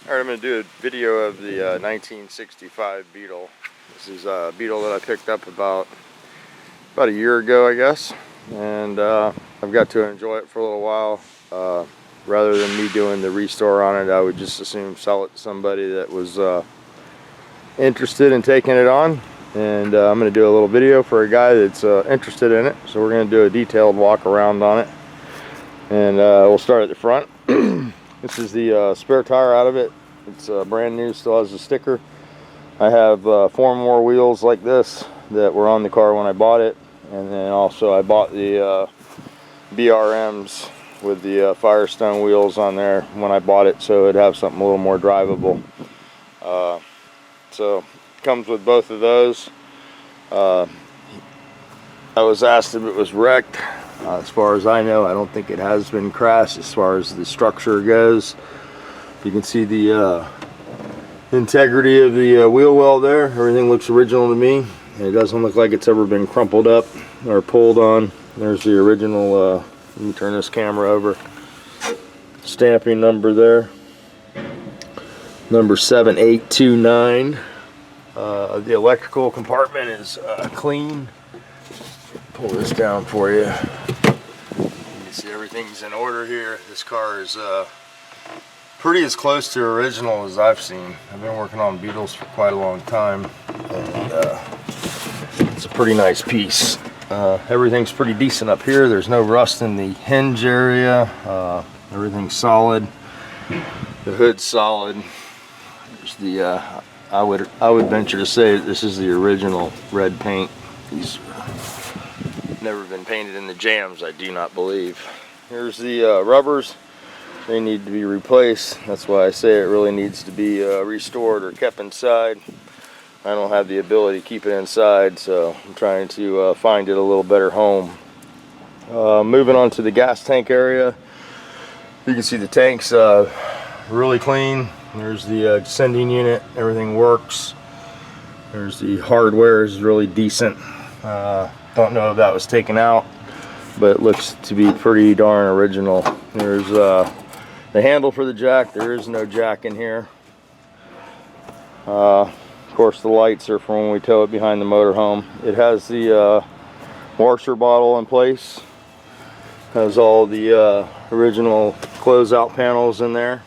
Alright, I'm going to do a video of the 1965 Beetle. This is a Beetle that I picked up about a year ago, I guess. And I've got to enjoy it for a little while. Rather than me doing the restore on it, I would just assume sell it to somebody that was interested in taking it on. And I'm going to do a little video for a guy that's interested in it. So we're going to do a detailed walk around on it. And we'll start at the front. This is the spare tire out of it. It's brand new, still has a sticker. I have 4 more wheels like this that were on the car when I bought it. And then also I bought the BRMs with the Firestone wheels on there when I bought it, so it'd have something a little more drivable. So it comes with both of those. I was asked if it was wrecked. As far as I know, I don't think it has been crashed as far as the structure goes. You can see the integrity of the wheel well there. Everything looks original to me. It doesn't look like it's ever been crumpled up or pulled on. There's the original, let me turn this camera over, stamping number there. Number 7829. The electrical compartment is clean. Pull this down for you. You can see everything's in order here. This car is pretty as close to original as I've seen. I've been working on Beetles for quite a long time, and it's a pretty nice piece. Everything's pretty decent up here. There's no rust in the hinge area. Everything's solid. The hood's solid. There's the I would venture to say this is the original red paint. These never been painted in the jams, I do not believe. Here's the rubbers. They need to be replaced. That's why I say it really needs to be restored or kept inside. I don't have the ability to keep it inside, so I'm trying to find it a little better home. Moving on to the gas tank area. You can see the tank's really clean. There's the sending unit. Everything works. There's the hardware is really decent. Don't know if that was taken out, but it looks to be pretty darn original. There's the handle for the jack. There is no jack in here. Of course, the lights are from when we tow it behind the motorhome. It has the washer bottle in place. Has all the original closeout panels in there.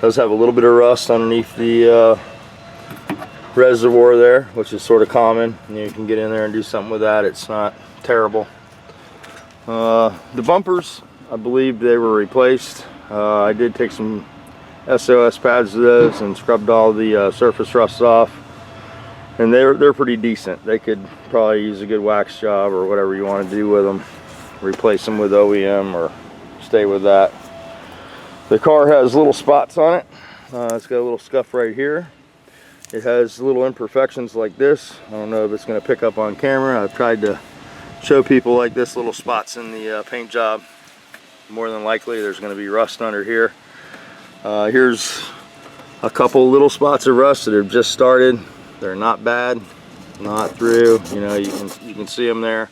Does have a little bit of rust underneath the reservoir there, which is sort of common. You can get in there and do something with that. It's not terrible. The bumpers, I believe they were replaced. I did take some SOS pads to those and scrubbed all the surface rust off, and they're pretty decent. They could probably use a good wax job or whatever you want to do with them. Replace them with OEM or stay with that. The car has little spots on it. It's got a little scuff right here. It has little imperfections like this. I don't know if it's going to pick up on camera. I've tried to show people like this, little spots in the paint job. More than likely there's going to be rust under here. Here's a couple little spots of rust that have just started. They're not bad, not through. You know, you can see them there.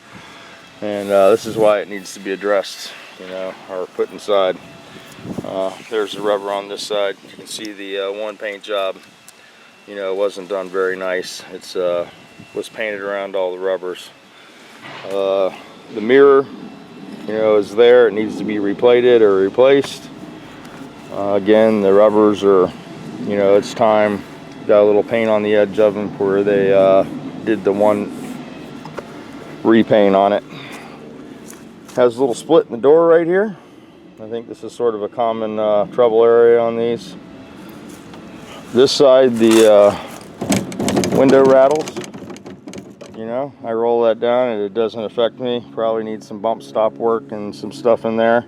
And this is why it needs to be addressed, you know, or put inside. There's the rubber on this side. You can see the one paint job. You know, it wasn't done very nice. It's was painted around all the rubbers. The mirror, you know, is there. It needs to be replated or replaced. Again, the rubbers are, you know, it's time. Got a little paint on the edge of them where they did the one repaint on it. Has a little split in the door right here. I think this is sort of a common trouble area on these. This side, the window rattles. You know, I roll that down and it doesn't affect me. Probably need some bump stop work and some stuff in there.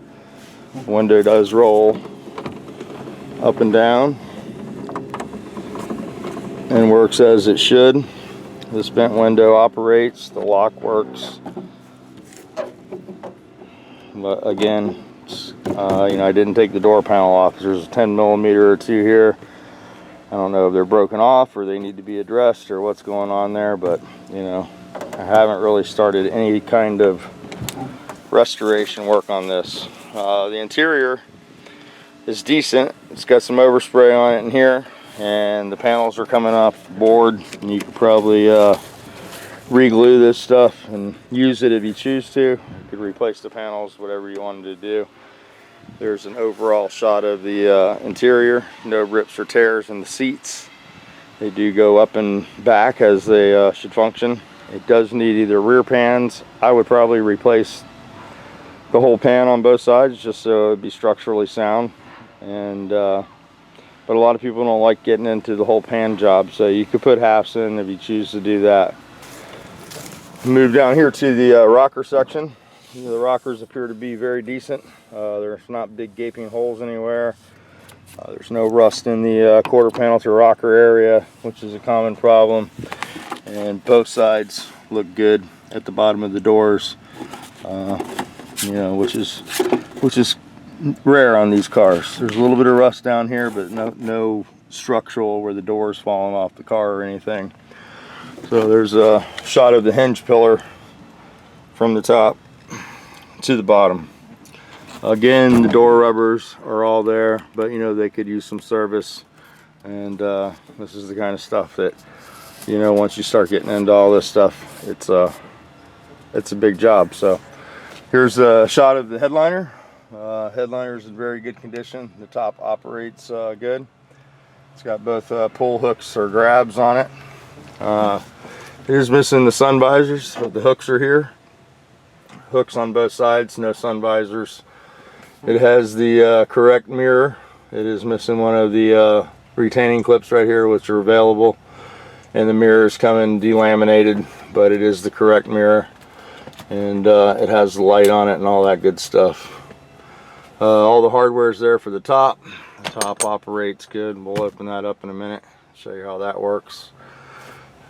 The window does roll up and down and works as it should. This vent window operates. The lock works. But again, you know, I didn't take the door panel off. There's a 10mm or two here. I don't know if they're broken off or they need to be addressed or what's going on there, but you know, I haven't really started any kind of restoration work on this. The interior is decent. It's got some overspray on it in here, and the panels are coming off the board, and you could probably re-glue this stuff and use it if you choose to. You could replace the panels, whatever you wanted to do. There's an overall shot of the interior. No rips or tears in the seats. They do go up and back as they should function. It does need either rear pans. I would probably replace the whole pan on both sides just so it would be structurally sound. And but a lot of people don't like getting into the whole pan job, so you could put halves in if you choose to do that. Move down here to the rocker section. The rockers appear to be very decent. There's not big gaping holes anywhere. There's no rust in the quarter panel to rocker area, which is a common problem. And both sides look good at the bottom of the doors, you know, which is rare on these cars. There's a little bit of rust down here, but no structural where the door's falling off the car or anything. So there's a shot of the hinge pillar from the top to the bottom. Again, the door rubbers are all there, but you know, they could use some service. And this is the kind of stuff that, you know, once you start getting into all this stuff, it's a big job. So here's a shot of the headliner. Headliner is in very good condition. The top operates good. It's got both pull hooks or grabs on it. It is missing the sun visors, but the hooks are here. Hooks on both sides, no sun visors. It has the correct mirror. It is missing one of the retaining clips right here, which are available, and the mirror is coming delaminated, but it is the correct mirror, and it has the light on it and all that good stuff. All the hardware is there for the top. The top operates good. We'll open that up in a minute, show you how that works.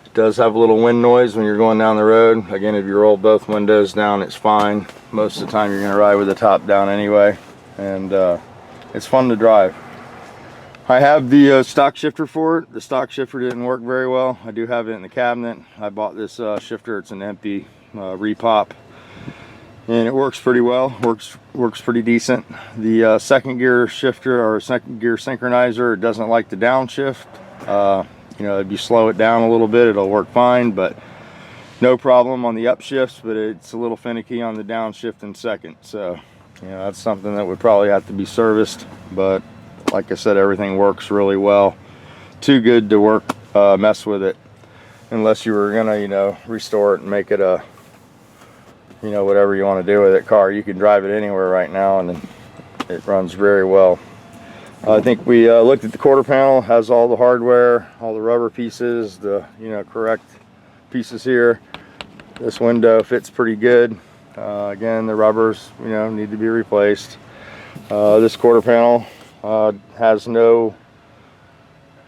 It does have a little wind noise when you're going down the road. Again, if you roll both windows down, it's fine. Most of the time you're going to ride with the top down anyway, and it's fun to drive. I have the stock shifter for it. The stock shifter didn't work very well. I do have it in the cabinet. I bought this shifter. It's an empty repop, and it works pretty well. Works pretty decent. The second gear shifter or second gear synchronizer, it doesn't like the downshift. You know, if you slow it down a little bit, it'll work fine, but no problem on the upshifts, but it's a little finicky on the downshift in second. So, you know, that's something that would probably have to be serviced, but like I said, everything works really well. Too good to work, mess with it, unless you were gonna, you know, restore it and make it a, you know, whatever you want to do with it car. You can drive it anywhere right now, and it runs very well. I think we looked at the quarter panel. Has all the hardware, all the rubber pieces, the, you know, correct pieces here. This window fits pretty good. Again, the rubbers, you know, need to be replaced. This quarter panel has no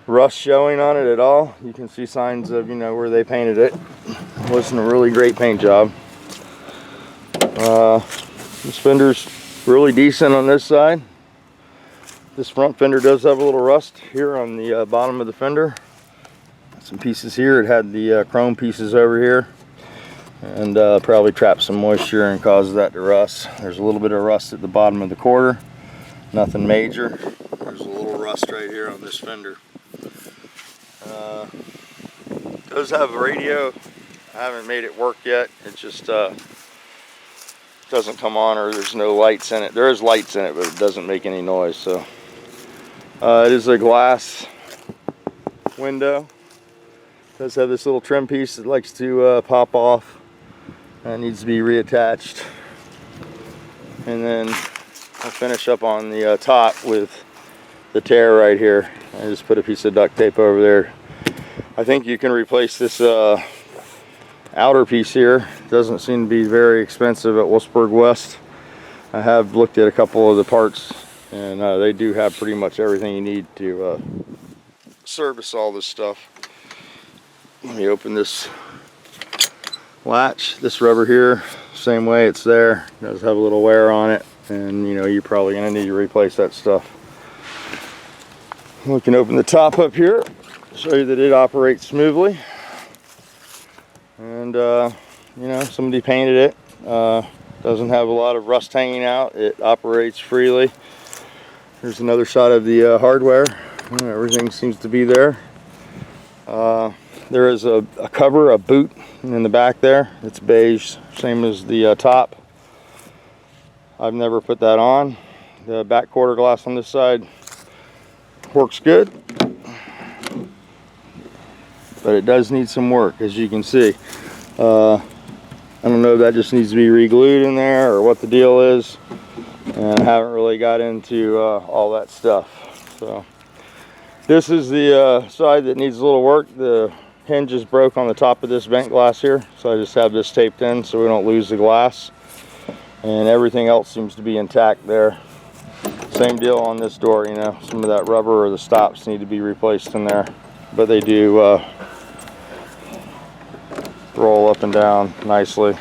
rust showing on it at all. You can see signs of, you know, where they painted it. It wasn't a really great paint job. This fender's really decent on this side. This front fender does have a little rust here on the bottom of the fender. Some pieces here. It had the chrome pieces over here, and probably trapped some moisture and caused that to rust. There's a little bit of rust at the bottom of the quarter. Nothing major. There's a little rust right here on this fender. It does have a radio. I haven't made it work yet. It just doesn't come on, or there's no lights in it. There is lights in it, but it doesn't make any noise. So it is a glass window. It does have this little trim piece that likes to pop off. That needs to be reattached. And then I'll finish up on the top with the tear right here. I just put a piece of duct tape over there. I think you can replace this outer piece here. It doesn't seem to be very expensive at Wolfsburg West. I have looked at a couple of the parts, and they do have pretty much everything you need to service all this stuff. Let me open this latch. This rubber here, same way, it's there. It does have a little wear on it, and you know, you're probably going to need to replace that stuff. We can open the top up here, show you that it operates smoothly. And you know, somebody painted it. Doesn't have a lot of rust hanging out. It operates freely. Here's another shot of the hardware. Everything seems to be there. There is a cover, a boot in the back there. It's beige, same as the top. I've never put that on. The back quarter glass on this side works good, but it does need some work, as you can see. I don't know if that just needs to be re-glued in there or what the deal is, and I haven't really got into all that stuff. So this is the side that needs a little work. The hinge is broke on the top of this vent glass here, so I just have this taped in so we don't lose the glass, and everything else seems to be intact there. Same deal on this door, you know, some of that rubber or the stops need to be replaced in there, but they do roll up and down nicely.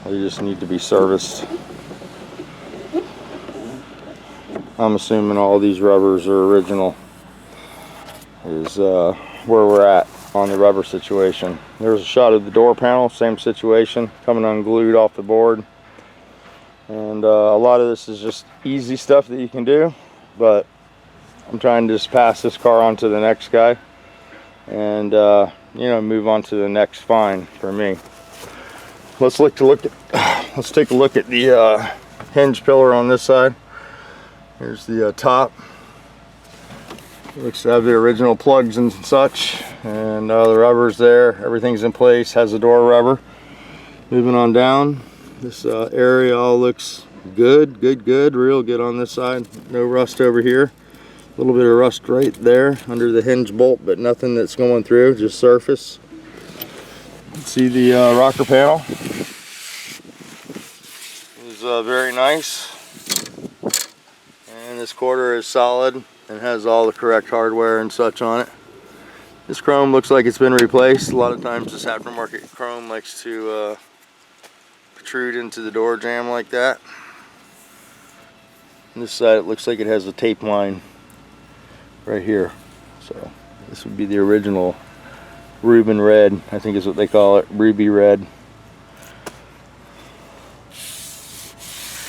They just need to be serviced. I'm assuming all these rubbers are original, is where we're at on the rubber situation. There's a shot of the door panel, same situation, coming unglued off the board. And a lot of this is just easy stuff that you can do, but I'm trying to just pass this car on to the next guy and you know, move on to the next find for me. Let's take a look at the hinge pillar on this side. Here's the top. Looks to have the original plugs and such, and the rubber's there. Everything's in place. Has the door rubber. Moving on down, this area all looks good, real good on this side. No rust over here. A little bit of rust right there under the hinge bolt, but nothing that's going through, just surface. See the rocker panel is very nice, and this quarter is solid and has all the correct hardware and such on it. This chrome looks like it's been replaced. A lot of times this aftermarket chrome likes to protrude into the door jamb like that. On this side it looks like it has a tape line right here. So this would be the original Reuben red, I think is what they call it, ruby red.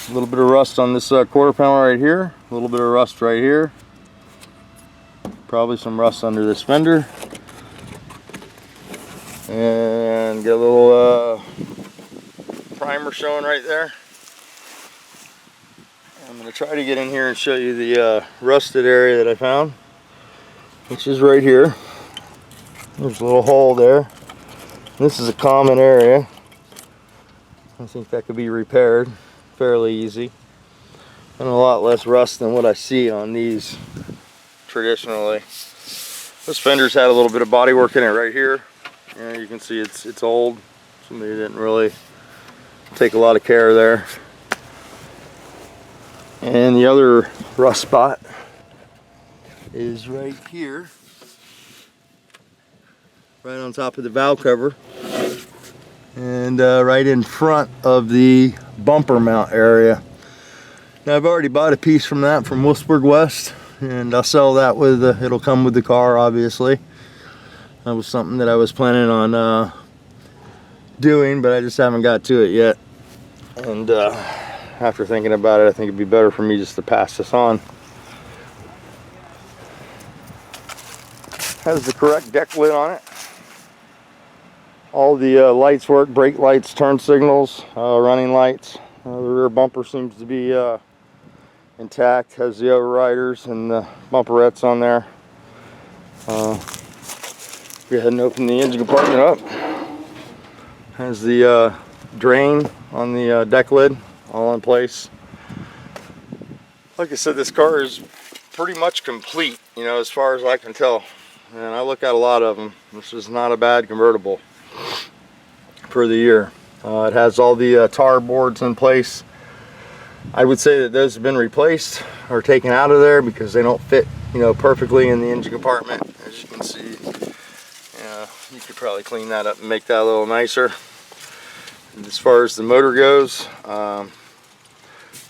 A little bit of rust on this quarter panel right here. A little bit of rust right here. Probably some rust under this fender. And get a little primer showing right there. I'm going to try to get in here and show you the rusted area that I found, which is right here. There's a little hole there. This is a common area. I think that could be repaired fairly easy, and a lot less rust than what I see on these traditionally. This fender's had a little bit of body work in it right here. Yeah, you can see it's old. Somebody didn't really take a lot of care there. And the other rust spot is right here, right on top of the valve cover, and right in front of the bumper mount area. Now I've already bought a piece from that from Wolfsburg West, and I'll sell that with it'll come with the car, obviously. That was something that I was planning on doing, but I just haven't got to it yet. And after thinking about it, I think it'd be better for me just to pass this on. Has the correct deck lid on it. All the lights work, brake lights, turn signals, running lights. The rear bumper seems to be intact, has the overriders and the bumperettes on there. Go ahead and open the engine compartment up. Has the drain on the deck lid all in place. Like I said, this car is pretty much complete, you know, as far as I can tell. And I look at a lot of them. This is not a bad convertible for the year. It has all the tar boards in place. I would say that those have been replaced or taken out of there because they don't fit, you know, perfectly in the engine compartment. As you can see, you could probably clean that up and make that a little nicer. And as far as the motor goes,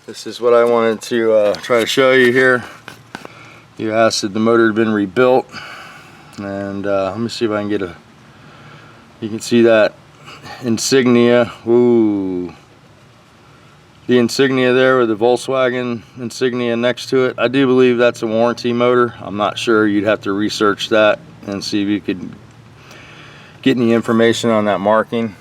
this is what I wanted to try to show you here. You asked if the motor had been rebuilt, and let me see if I can get you can see that insignia. Ooh, the insignia there with the Volkswagen insignia next to it. I do believe that's a warranty motor. I'm not sure. You'd have to research that and see if you could get any information on that marking.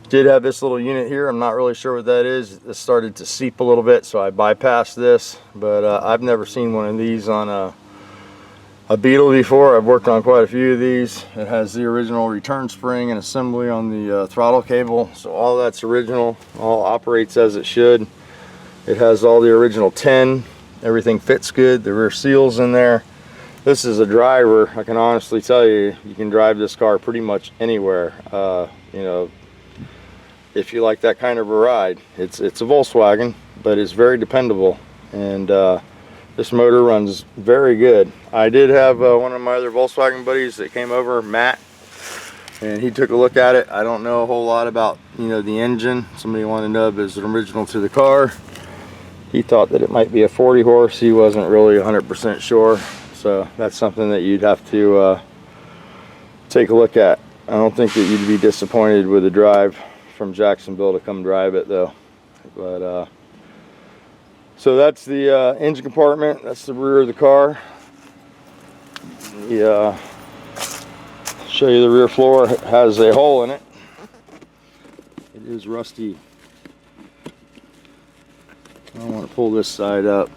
Did have this little unit here. I'm not really sure what that is. It started to seep a little bit, so I bypassed this. But I've never seen one of these on a Beetle before. I've worked on quite a few of these. It has the original return spring and assembly on the throttle cable, so all that's original. All operates as it should. It has all the original tin. Everything fits good. The rear seal's in there. This is a driver. I can honestly tell you, you can drive this car pretty much anywhere. You know, if you like that kind of a ride. It's a Volkswagen, but it's very dependable, and this motor runs very good. I did have one of my other Volkswagen buddies that came over, Matt, and he took a look at it. I don't know a whole lot about, you know, the engine. Somebody wanted to know if it's original to the car. He thought that it might be a 40 horse. He wasn't really 100% sure, so that's something that you'd have to take a look at. I don't think that you'd be disappointed with the drive from Jacksonville to come drive it though. But so that's the engine compartment. That's the rear of the car. Show you the rear floor. It has a hole in it. It is rusty. I want to pull this side up.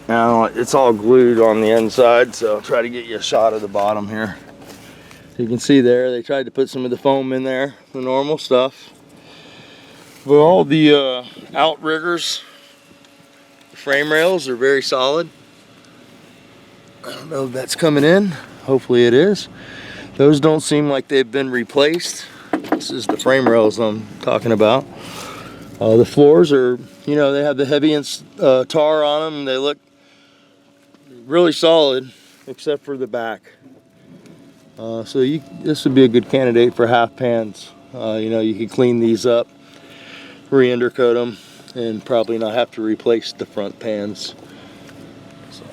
Now it's all glued on the inside, so I'll try to get you a shot of the bottom here. You can see there, they tried to put some of the foam in there, the normal stuff. But all the outriggers, the frame rails are very solid. I don't know if that's coming in. Hopefully it is. Those don't seem like they've been replaced. This is the frame rails I'm talking about. The floors are, you know, they have the heavy tar on them. They look really solid, except for the back. So this would be a good candidate for half pans. You know, you could clean these up, re-undercoat them, and probably not have to replace the front pans. So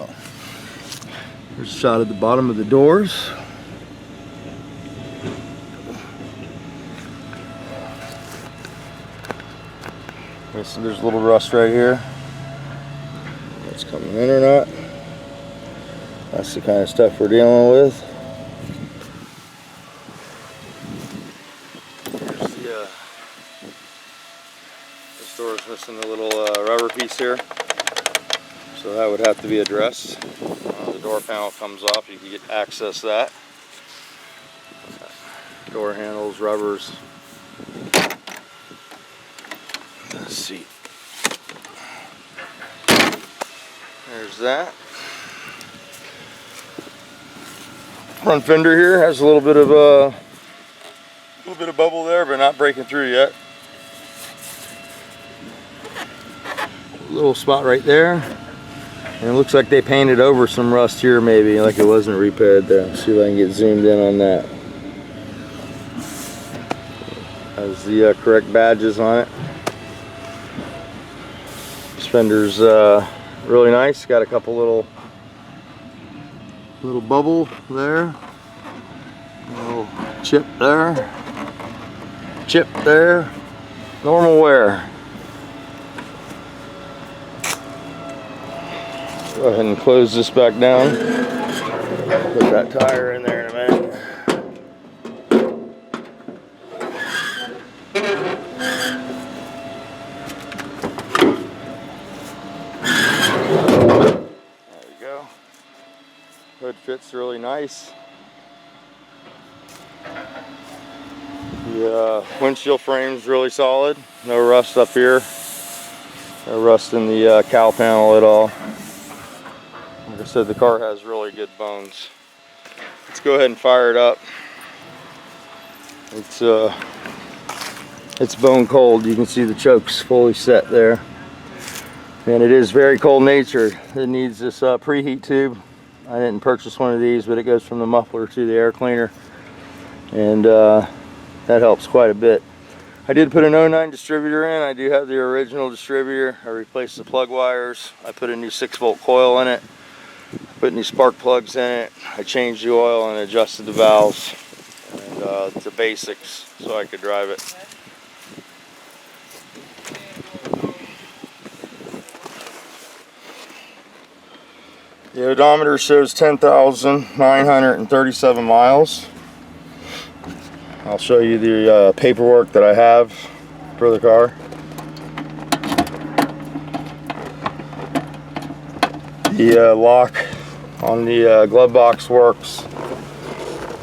here's a shot of the bottom of the doors. There's a little rust right here. It's coming in or not. That's the kind of stuff we're dealing with. This door is missing a little rubber piece here, so that would have to be addressed. The door panel comes off. You can access that. Door handles, rubbers. Let's see. There's that. Front fender here has a little bit of bubble there, but not breaking through yet. A little spot right there, and it looks like they painted over some rust here, maybe like it wasn't repaired there. Let's see if I can get zoomed in on that. Has the correct badges on it. This fender's really nice. Got a couple little bubble there, a little chip there, chip there. Normal wear. Go ahead and close this back down. Put that tire in there in a minute. There we go. Hood fits really nice. The windshield frame's really solid. No rust up here. No rust in the cowl panel at all. Like I said, the car has really good bones. Let's go ahead and fire it up. It's bone cold. You can see the choke's fully set there. And it is very cold natured. It needs this preheat tube. I didn't purchase one of these, but it goes from the muffler to the air cleaner. And that helps quite a bit. I did put an 09 distributor in. I do have the original distributor. I replaced the plug wires. I put a new 6-volt coil in it. Put new spark plugs in it. I changed the oil and adjusted the valves and the basics so I could drive it. The odometer shows 10,937 miles. I'll show you the paperwork that I have for the car. The lock on the glove box works.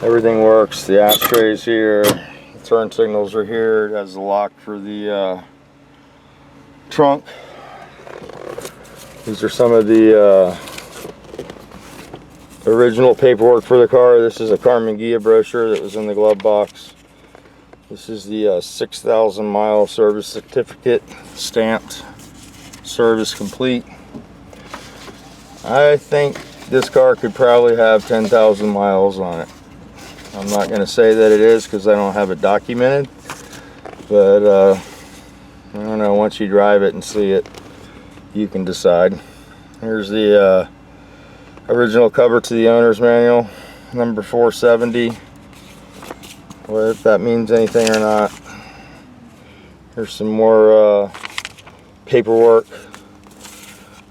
Everything works. The ashtray's here. The turn signals are here. It has the lock for the trunk. These are some of the original paperwork for the car. This is a Carmen Ghia brochure that was in the glove box. This is the 6,000 mile service certificate, stamped, service complete. I think this car could probably have 10,000 miles on it. I'm not going to say that it is because I don't have it documented, but I don't know, once you drive it and see it, you can decide. Here's the original cover to the owner's manual, number 470. Well, if that means anything or not. Here's some more paperwork.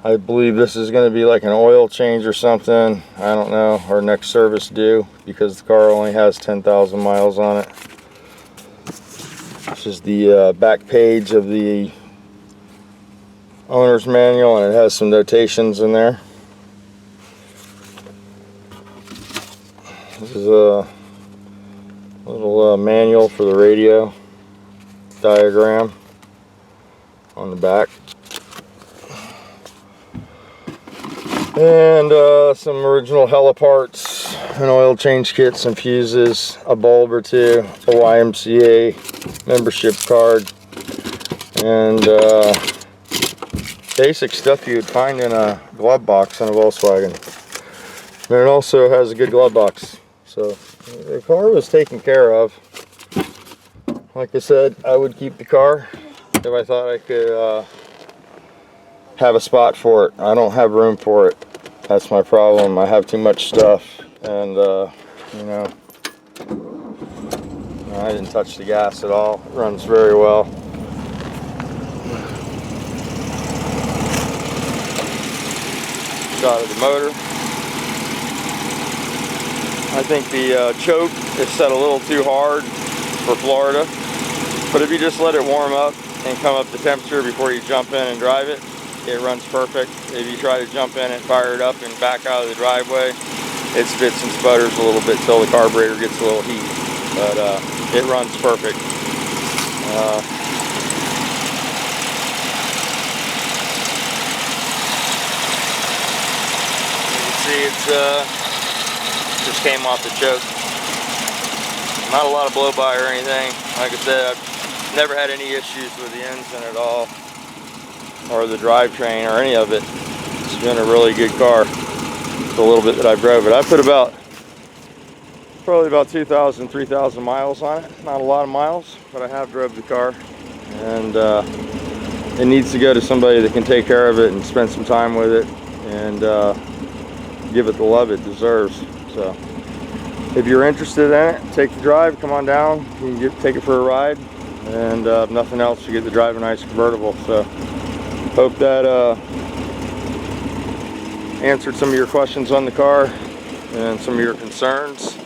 I believe this is going to be like an oil change or something. I don't know, our next service due, because the car only has 10,000 miles on it. This is the back page of the owner's manual, and it has some notations in there. This is a little manual for the radio diagram on the back. And some original Hella parts, an oil change kit, some fuses, a bulb or two, a YMCA membership card, and basic stuff you'd find in a glove box in a Volkswagen. And it also has a good glove box. So the car was taken care of. Like I said, I would keep the car if I thought I could have a spot for it. I don't have room for it. That's my problem. I have too much stuff, and you know, I didn't touch the gas at all. It runs very well. Shot of the motor. I think the choke is set a little too hard for Florida, but if you just let it warm up and come up to temperature before you jump in and drive it, it runs perfect. If you try to jump in and fire it up and back out of the driveway, it spits and sputters a little bit till the carburetor gets a little heat, but it runs perfect. You can see it's just came off the choke. Not a lot of blow by or anything. Like I said, I've never had any issues with the engine at all, or the drivetrain or any of it. It's been a really good car. The little bit that I drove it, I put probably about 2,000, 3,000 miles on it. Not a lot of miles, but I have drove the car, and it needs to go to somebody that can take care of it and spend some time with it and give it the love it deserves. So if you're interested in it, take the drive, come on down, you can take it for a ride, and if nothing else, you get to drive a nice convertible. So hope that answered some of your questions on the car and some of your concerns.